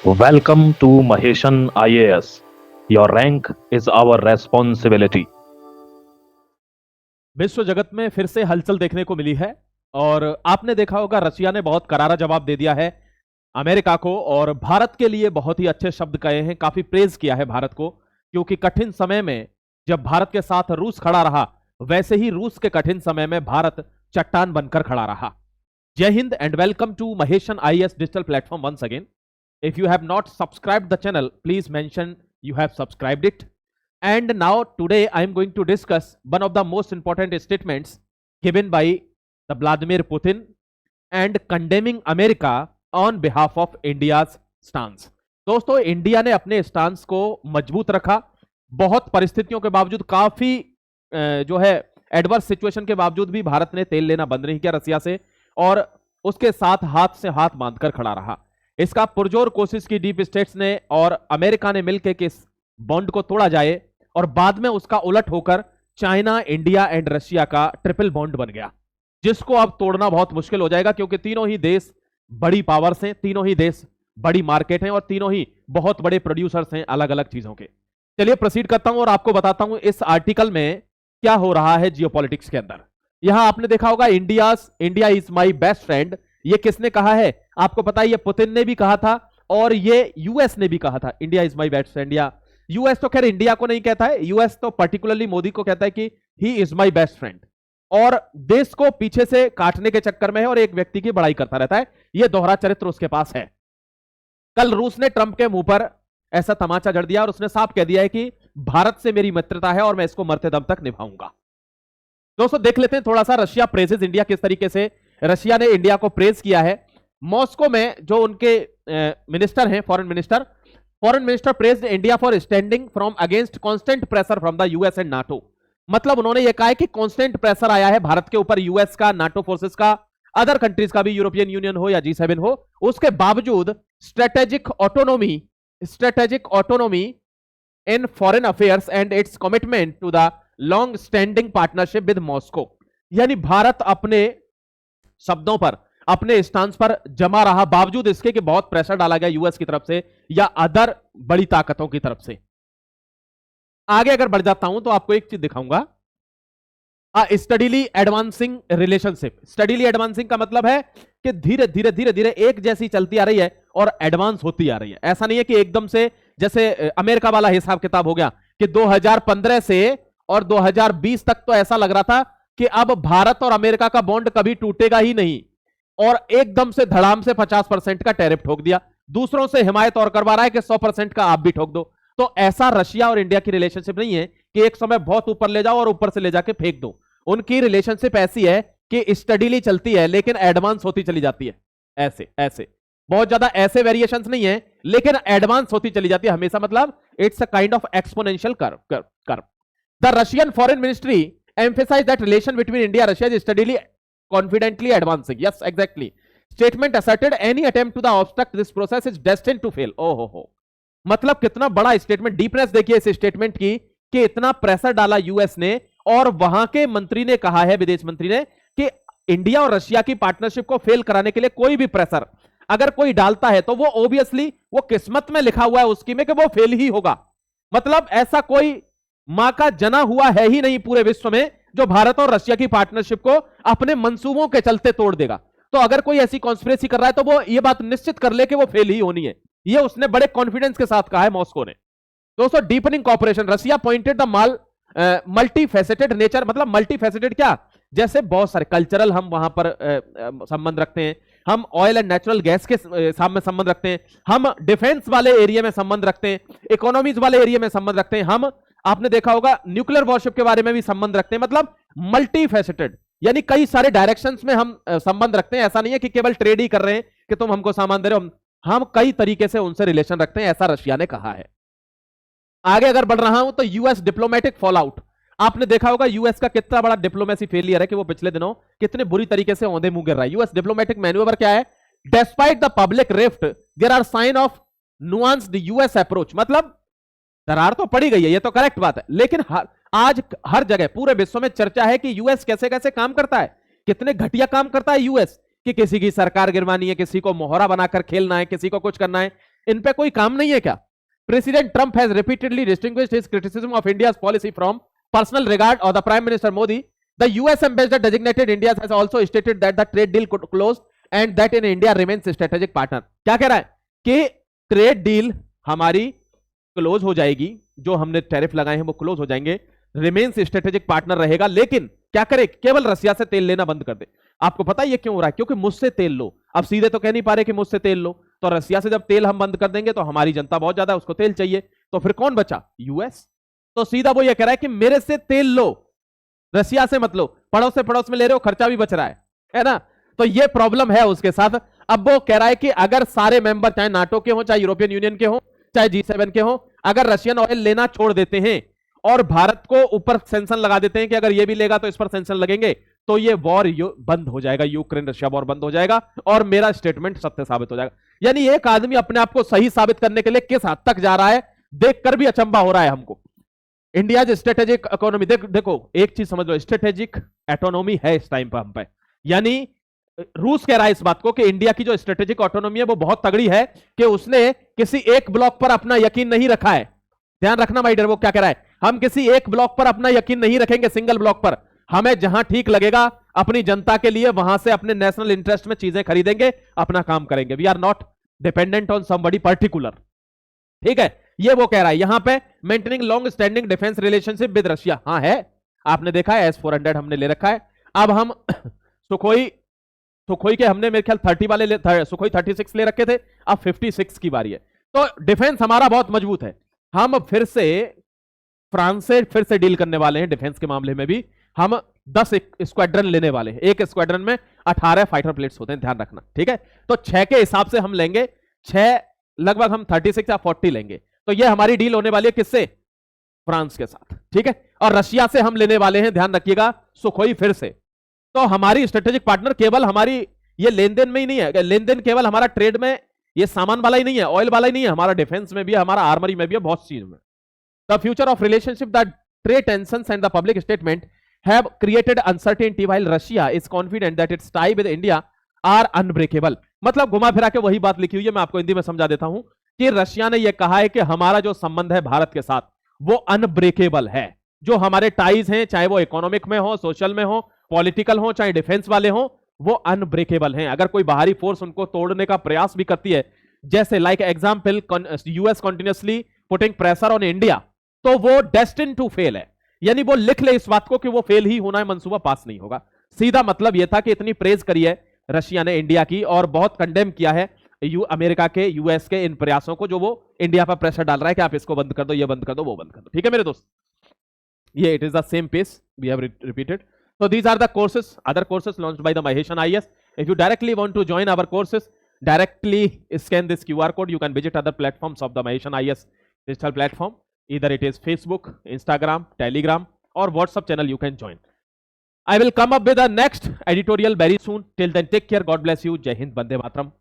Welcome to Maheshan IAS. Your rank is our responsibility. विश्व जगत में फिर से हलचल देखने को मिली है और आपने देखा होगा रशिया ने बहुत करारा जवाब दे दिया है अमेरिका को और भारत के लिए बहुत ही अच्छे शब्द कहे हैं, काफी प्रेज किया है भारत को, क्योंकि कठिन समय में जब भारत के साथ रूस खड़ा रहा वैसे ही रूस के कठिन समय में भारत चट्टान बनकर खड़ा रहा। Jai Hind and welcome to Maheshan IAS digital platform once again. If you have not subscribed the channel, please mention you have subscribed it. And now today I am going to discuss one of the most important statements given by the Vladimir Putin and condemning America on behalf of India's stance. दोस्तों, India ने अपने stance को मजबूत रखा, बहुत परिस्थितियों के बावजूद, काफी जो है एडवर्स सिचुएशन के बावजूद भी भारत ने तेल लेना बंद नहीं किया रसिया से और उसके साथ हाथ से हाथ बांधकर खड़ा रहा। इसका पुरजोर कोशिश की डीप स्टेट्स ने और अमेरिका ने मिलकर के इस बॉन्ड को तोड़ा जाए और बाद में उसका उलट होकर चाइना, इंडिया एंड रशिया का ट्रिपल बॉन्ड बन गया, जिसको अब तोड़ना बहुत मुश्किल हो जाएगा, क्योंकि तीनों ही देश बड़ी पावर्स हैं, तीनों ही देश बड़ी मार्केट हैं और तीनों ही बहुत बड़े प्रोड्यूसर्स हैं अलग अलग चीजों के। चलिए प्रोसीड करता हूं और आपको बताता हूं इस आर्टिकल में क्या हो रहा है जियोपॉलिटिक्स के अंदर। यहां आपने देखा होगा India is my best friend. ये किसने कहा है? आपको पता है, ये पुतिन ने भी कहा था और ये यूएस ने भी कहा था, India is my best friend. या यूएस तो खैर इंडिया को नहीं कहता है, यूएस तो पर्टिकुलरली मोदी को कहता है कि he is my best friend, और देश को पीछे से काटने के चक्कर में है और एक व्यक्ति की बड़ाई करता रहता है। यह दोहरा चरित्र उसके पास है। कल रूस ने ट्रंप के मुंह पर ऐसा तमाचा जड़ दिया और उसने साफ कह दिया है कि भारत से मेरी मित्रता है और मैं इसको मरते दम तक निभाऊंगा। दोस्तों देख लेते हैं थोड़ा सा रशिया प्रेजेस इंडिया, किस तरीके से रशिया ने इंडिया को प्रेज किया है। मॉस्को में जो उनके मिनिस्टर हैं, foreign minister praised India for standing from against constant pressure from the US and NATO. मतलब उन्होंने यह कहा है कि कांस्टेंट प्रेशर आया है भारत के ऊपर, यूएस का, नाटो फोर्सेस का, अदर कंट्रीज का भी, यूरोपियन यूनियन हो या G7 हो, उसके बावजूद strategic autonomy in foreign affairs and its commitment to the long standing partnership with Moscow. यानी भारत अपने शब्दों पर, अपने स्टांस पर जमा रहा, बावजूद इसके कि बहुत प्रेशर डाला गया यूएस की तरफ से या अदर बड़ी ताकतों की तरफ से। आगे अगर बढ़ जाता हूं तो आपको एक चीज दिखाऊंगा, steadily advancing relationship. Steadily advancing का मतलब है कि धीरे धीरे एक जैसी चलती आ रही है और एडवांस होती आ रही है। ऐसा नहीं है कि एकदम से जैसे अमेरिका वाला हिसाब किताब हो गया कि 2015 से और 2020 तक तो ऐसा लग रहा था कि अब भारत और अमेरिका का बॉन्ड कभी टूटेगा ही नहीं, और एकदम से धड़ाम से 50% का टैरिफ ठोक दिया, दूसरों से हिमायत और करवा रहा है कि 100% का आप भी ठोक दो। तो ऐसा रशिया और इंडिया की रिलेशनशिप नहीं है कि एक समय बहुत ऊपर ले जाओ और ऊपर से ले जाके फेंक दो। उनकी रिलेशनशिप ऐसी है कि स्टडीली चलती है लेकिन एडवांस होती चली जाती है। ऐसे बहुत ज्यादा ऐसे वेरिएशंस नहीं है लेकिन एडवांस होती चली जाती है हमेशा। मतलब it's a kind of exponential curve. The Russian foreign ministry emphasize that relation between India and Russia is steadily, confidently advancing. Yes, exactly. Statement asserted any attempt to the obstruct this process is destined to fail. ओहो हो, मतलब कितना बड़ा statement, deepness देखिए इस statement की कि इतना प्रेशर डाला यूएस ने और वहां के मंत्री ने कहा है, विदेश मंत्री ने, कि इंडिया और रशिया की पार्टनरशिप को फेल कराने के लिए कोई भी प्रेशर अगर कोई डालता है तो वो ऑब्वियसली वो किस्मत में लिखा हुआ है उसकी में कि वो फेल ही होगा। मतलब ऐसा कोई मां का जना हुआ है ही नहीं पूरे विश्व में जो भारत और रशिया की पार्टनरशिप को अपने मंसूबों के चलते तोड़ देगा। तो अगर कोई ऐसी कॉन्स्पिरेसी कर रहा है तो वो ये बात निश्चित कर ले कि वो फेल ही होनी है। ये उसने बड़े कॉन्फिडेंस के साथ कहा है मॉस्को ने। दोस्तों deepening cooperation, Russia pointed the multi faceted nature. मतलब मल्टी फेसेटेड क्या, जैसे बहुत सारे कल्चरल हम वहां पर संबंध रखते हैं, हम ऑयल एंड नेचुरल गैस के साथ में संबंध रखते हैं, हम डिफेंस वाले एरिया में संबंध रखते हैं, इकोनॉमीज वाले एरिया में संबंध रखते हैं, हम आपने देखा होगा न्यूक्लियर वॉरशिप के बारे में भी संबंध रखते हैं। मतलब मल्टी फेसेटेड, यानी कई सारे डायरेक्शंस में हम संबंध रखते हैं। ऐसा नहीं है कि केवल ट्रेड ही कर रहे हैं कि तुम हमको सामान दे रहे हो, हम कई तरीके से उनसे रिलेशन रखते हैं, ऐसा रशिया ने कहा है। आगे अगर बढ़ रहा हूं तो यूएस डिप्लोमेटिक फॉलआउट। आपने देखा होगा यूएस का कितना बड़ा डिप्लोमेसी फेलियर है कि वो पिछले दिनों कितने बुरी तरीके से औंधे मुंह गिर रहा है। यूएस डिप्लोमेटिक मैन्यूवर क्या है? Despite the public rift there are sign of nuanced US approach. मतलब दरार तो पड़ी गई है, ये तो करेक्ट बात है, लेकिन आज हर जगह पूरे विश्व में चर्चा है कि यूएस कैसे कैसे काम करता है, कितने घटिया काम करता है यूएस, कि किसी की सरकार गिरवानी है, किसी को मोहरा बनाकर खेलना है, किसी को कुछ करना है। इन पे कोई काम नहीं है क्या? President Trump has repeatedly distinguished his criticism of India's policy from personal regard और the prime minister Modi. The US ambassador designated India has also stated that the trade deal could close and that in India remains strategic partner. क्या कह रहा है कि trade deal हमारी close हो जाएगी, जो हमने टैरिफ लगाए हैं वो क्लोज हो जाएंगे, रिमेन्स स्ट्रेटेजिक पार्टनर रहेगा, लेकिन क्या करे, केवल रसिया से तेल लेना बंद कर दे. आपको पता है ये क्यों हो रहा है? क्योंकि मुझसे तेल लो. अब सीधे तो कह नहीं पा रहे कि मुझसे तेल लो, तो रसिया से जब तेल हम बंद कर देंगे तो हमारी जनता बहुत ज्यादा है, उसको तेल चाहिए, तो फिर कौन बचा? यूएस. तो सीधा वो ये कह रहा है कि मेरे से तेल लो, रसिया से मत लो. पड़ोस से पड़ोस में ले रहे हो, खर्चा भी बच रहा है ना? तो ये प्रॉब्लम है उसके साथ. अब वो कह रहा है कि अगर सारे मेंबर, चाहे नाटो के हो, चाहे यूरोपियन यूनियन के हो, चाहे G7 के हो, अगर रशियन ऑयल लेना छोड़ देते हैं और भारत को ऊपर सेंक्शन लगा देते हैं कि अगर ये भी लेगा तो इस पर सेंक्शन लगेंगे, तो ये वॉर बंद हो जाएगा, यूक्रेन रशिया वॉर बंद हो जाएगा और मेरा स्टेटमेंट सत्य साबित हो जाएगा. यानी एक आदमी अपने आप को सही साबित करने के लिए किस हद तक जा रहा है, देखकर भी अचंभा हो रहा है हमको. इंडिया स्ट्रेटेजिक इकोनॉमी, देखो एक चीज समझ लो, स्ट्रेटेजिक ऑटोनॉमी है इस टाइम पर हम पे. यानी रूस कह रहा है इस बात को कि इंडिया की जो स्ट्रेटेजिक ऑटोनॉमी है वो बहुत तगड़ी है कि उसने किसी एक ब्लॉक पर अपना यकीन नहीं रखा है. ध्यान रखना माय डियर, वो क्या कह रहा है, हम किसी एक ब्लॉक पर अपना यकीन नहीं रखेंगे, सिंगल ब्लॉक पर. हमें जहां ठीक लगेगा अपनी जनता के लिए, वहां से अपने नेशनल इंटरेस्ट में चीजें खरीदेंगे, अपना काम करेंगे. We are not dependent on somebody particular. ठीक है, ये वो कह रहा है. यहां पे maintaining long standing defence relationship with Russia, हाँ है, आपने देखा है S-400 हमने ले रखा है. अब हम सुखोई के हमने मेरे ख्याल 30 वाले सुखोई 36 ले रखे थे, अब 56 की बारी है. तो डिफेंस हमारा बहुत मजबूत है. हम फिर से फ्रांस से फिर से डील करने वाले हैं डिफेंस के मामले में भी. हम 10 स्क्वाड्रन लेने वाले हैं. एक स्क्वाड्रन में 18 फाइटर प्लेट्स होते हैं, ध्यान रखना. ठीक है, तो 6 के हिसाब से हम लेंगे, 6 लगभग हम 36 या 40 लेंगे. तो ये हमारी डील होने वाली है किससे? फ्रांस के साथ. ठीक है, और रशिया से हम लेने वाले हैं, ध्यान रखिएगा, सुखोई फिर से. तो हमारी स्ट्रेटेजिक पार्टनर केवल हमारी ये लेन देन में ही नहीं है, लेन देन केवल हमारा ट्रेड में, ये सामान वाला ही नहीं है, ऑयल वाला ही नहीं है, हमारा डिफेंस में भी है, हमारा आर्मरी में भी है, बहुत चीज में. The future of relationship, the trade tensions and the public statement have created uncertainty while Russia is confident that its tie with India are unbreakable. मतलब घुमा फिरा के वही बात लिखी हुई है, मैं आपको हिंदी में समझा देता हूं कि रशिया ने यह कहा है कि हमारा जो संबंध है भारत के साथ वो अनब्रेकेबल है. जो हमारे टाइज हैं, चाहे वो इकोनॉमिक में हो, सोशल में हो, पॉलिटिकल हो, चाहे डिफेंस वाले हो, वो अनब्रेकेबल हैं. अगर कोई बाहरी फोर्स उनको तोड़ने का प्रयास भी करती है, जैसे like example US continuously putting pressure on India, तो वो डेस्टिन टू फेल है. यानी वो लिख ले इस बात को कि वो फेल ही होना है, मंसूबा पास नहीं होगा. सीधा मतलब यह था कि इतनी प्रेज करी है रशिया ने इंडिया की और बहुत कंडेम किया है अमेरिका के, यूएस के इन प्रयासों को, जो वो इंडिया पर प्रेशर डाल रहा है कि आप इसको बंद कर दो, ये बंद कर दो, वो बंद कर दो. ठीक है मेरे दोस्त, ये it is the same pace we have repeated. So these are the courses, other courses launched by the Maheshan IAS. If you directly want to join our courses, directly scan this QR code. You can visit other platforms of the Maheshan IAS digital platform. Either it is Facebook, Instagram, Telegram, or WhatsApp channel you can join. I will come up with a next editorial very soon. Till then, take care. God bless you. Jai Hind, Bande Mataram.